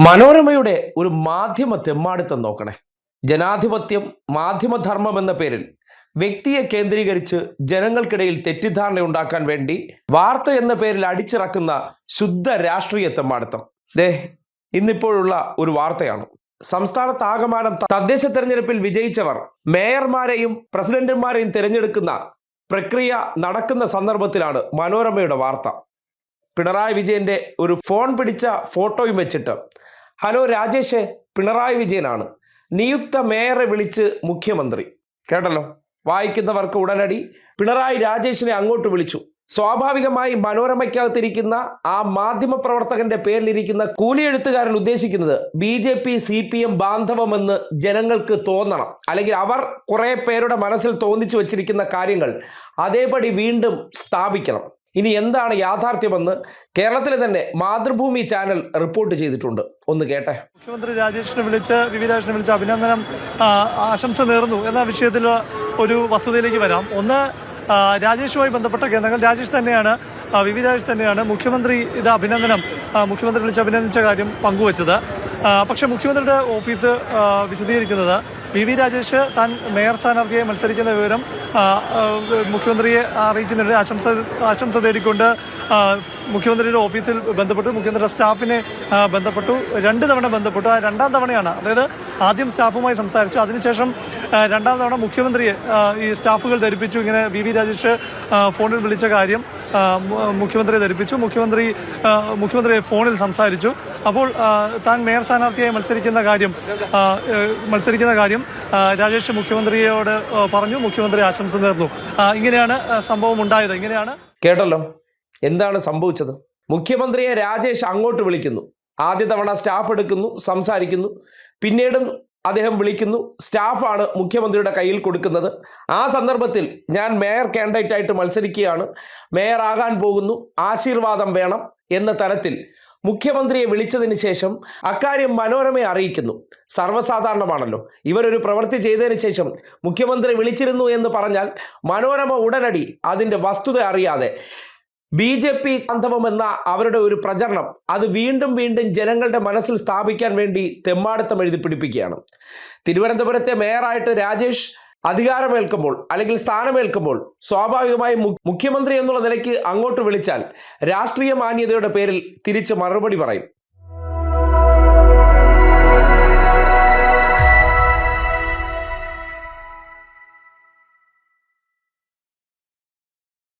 മനോരമയുടെ ഒരു മാധ്യമ തെമ്മാടിത്തം നോക്കണേ. ജനാധിപത്യം മാധ്യമധർമ്മം എന്ന പേരിൽ വ്യക്തിയെ കേന്ദ്രീകരിച്ച് ജനങ്ങൾക്കിടയിൽ തെറ്റിദ്ധാരണ ഉണ്ടാക്കാൻ വേണ്ടി വാർത്ത എന്ന പേരിൽ അടിച്ചിറക്കുന്ന ശുദ്ധ രാഷ്ട്രീയ തെമ്മാടിത്തം. ഇന്നിപ്പോഴുള്ള ഒരു വാർത്തയാണ്. സംസ്ഥാനത്താകമാനം തദ്ദേശ തെരഞ്ഞെടുപ്പിൽ വിജയിച്ചവർ മേയർമാരെയും പ്രസിഡന്റുമാരെയും തിരഞ്ഞെടുക്കുന്ന പ്രക്രിയ നടക്കുന്ന സന്ദർഭത്തിലാണ് മനോരമയുടെ വാർത്ത. പിണറായി വിജയന്റെ ഒരു ഫോൺ പിടിച്ച ഫോട്ടോയും വെച്ചിട്ട്, ഹലോ രാജേഷ്, പിണറായി വിജയനാണ്, നിയുക്ത മേയറെ വിളിച്ച് മുഖ്യമന്ത്രി. കേട്ടല്ലോ, വായിക്കുന്നവർക്ക് ഉടനടി പിണറായി രാജേഷിനെ അങ്ങോട്ട് വിളിച്ചു. സ്വാഭാവികമായി മനോരമയ്ക്കകത്തിരിക്കുന്ന ആ മാധ്യമ പ്രവർത്തകന്റെ പേരിലിരിക്കുന്ന കൂലിയെഴുത്തുകാരൻ ഉദ്ദേശിക്കുന്നത് BJP CPM ബാന്ധവമെന്ന് ജനങ്ങൾക്ക് തോന്നണം, അല്ലെങ്കിൽ അവർ കുറെ പേരുടെ മനസ്സിൽ തോന്നിച്ചു വച്ചിരിക്കുന്ന കാര്യങ്ങൾ അതേപടി വീണ്ടും സ്ഥാപിക്കണം. ഇനി എന്താണ് യാഥാർത്ഥ്യമെന്ന് കേരളത്തിലെ തന്നെ മാതൃഭൂമി ചാനൽ റിപ്പോർട്ട് ചെയ്തിട്ടുണ്ട്. ഒന്ന് കേട്ടെ. മുഖ്യമന്ത്രി രാജേഷിനെ വിളിച്ച് രാജേഷിനെ വിളിച്ച് അഭിനന്ദനം ആശംസ നേർന്നു എന്ന വിഷയത്തിൽ ഒരു വസ്തുതയിലേക്ക് വരാം. ഒന്ന്, രാജേഷുമായി ബന്ധപ്പെട്ട കേന്ദ്രങ്ങൾ രാജേഷ് തന്നെയാണ് രാജേഷ് തന്നെയാണ് മുഖ്യമന്ത്രിയുടെ അഭിനന്ദനം മുഖ്യമന്ത്രി വിളിച്ച് അഭിനന്ദിച്ച കാര്യം പങ്കുവച്ചത്. പക്ഷേ മുഖ്യമന്ത്രിയുടെ ഓഫീസ് വിശദീകരിക്കുന്നത് രാജേഷ് താൻ മേയർ സ്ഥാനാർത്ഥിയായി മത്സരിക്കുന്ന വിവരം മുഖ്യമന്ത്രിയെ അറിയിക്കുന്നുണ്ട്. ആശംസ തേടിക്കൊണ്ട് മുഖ്യമന്ത്രിയുടെ ഓഫീസിൽ ബന്ധപ്പെട്ടു, മുഖ്യമന്ത്രിയുടെ സ്റ്റാഫിനെ ബന്ധപ്പെട്ടു, 2 തവണ ബന്ധപ്പെട്ടു. ആ 2ാം തവണയാണ്, അതായത് ആദ്യം സ്റ്റാഫുമായി സംസാരിച്ചു, അതിനുശേഷം 2ാം തവണ മുഖ്യമന്ത്രിയെ ഈ സ്റ്റാഫുകൾ ധരിപ്പിച്ചു. ഇങ്ങനെ രാജേഷ് ഫോണിൽ വിളിച്ച കാര്യം മുഖ്യമന്ത്രിയെ ധരിപ്പിച്ചു. മുഖ്യമന്ത്രിയെ ഫോണിൽ സംസാരിച്ചു. അപ്പോൾ താൻ മേയർ സ്ഥാനാർത്ഥിയായി മത്സരിക്കുന്ന കാര്യം രാജേഷ് മുഖ്യമന്ത്രിയോട് പറഞ്ഞു. മുഖ്യമന്ത്രി ആശംസ നേർന്നു. ഇങ്ങനെയാണ് സംഭവം ഉണ്ടായത്. ഇങ്ങനെയാണ്. കേട്ടല്ലോ, എന്താണ് സംഭവിച്ചത്? മുഖ്യമന്ത്രിയെ രാജേഷ് അങ്ങോട്ട് വിളിക്കുന്നു. ആദ്യ തവണ സ്റ്റാഫ് എടുക്കുന്നു, സംസാരിക്കുന്നു. പിന്നീടും അദ്ദേഹം വിളിക്കുന്നു. സ്റ്റാഫാണ് മുഖ്യമന്ത്രിയുടെ കയ്യിൽ കൊടുക്കുന്നത്. ആ സന്ദർഭത്തിൽ ഞാൻ മേയർ കാൻഡിഡേറ്റ് ആയിട്ട് മത്സരിക്കുകയാണ്, മേയർ ആകാൻ പോകുന്നു, ആശീർവാദം വേണം എന്ന തരത്തിൽ മുഖ്യമന്ത്രിയെ വിളിച്ചതിന് ശേഷം അക്കാര്യം മനോരമയെ അറിയിക്കുന്നു. സർവ്വസാധാരണമാണല്ലോ. ഇവരൊരു പ്രവൃത്തി ചെയ്തതിന് ശേഷം മുഖ്യമന്ത്രി വിളിച്ചിരുന്നു എന്ന് പറഞ്ഞാൽ മനോരമ ഉടനടി അതിൻ്റെ വസ്തുത അറിയാതെ BJP ബാന്ധവം എന്ന അവരുടെ ഒരു പ്രചരണം അത് വീണ്ടും ജനങ്ങളുടെ മനസ്സിൽ സ്ഥാപിക്കാൻ വേണ്ടി തെമ്മാടിത്തം എഴുതി പിടിപ്പിക്കുകയാണ്. തിരുവനന്തപുരത്തെ മേയറായിട്ട് രാജേഷ് അധികാരമേൽക്കുമ്പോൾ അല്ലെങ്കിൽ സ്ഥാനമേൽക്കുമ്പോൾ സ്വാഭാവികമായും മുഖ്യമന്ത്രി എന്നുള്ള നിലയ്ക്ക് അങ്ങോട്ട് വിളിച്ചാൽ രാഷ്ട്രീയ മാന്യതയുടെ പേരിൽ തിരിച്ച് മറുപടി പറയും.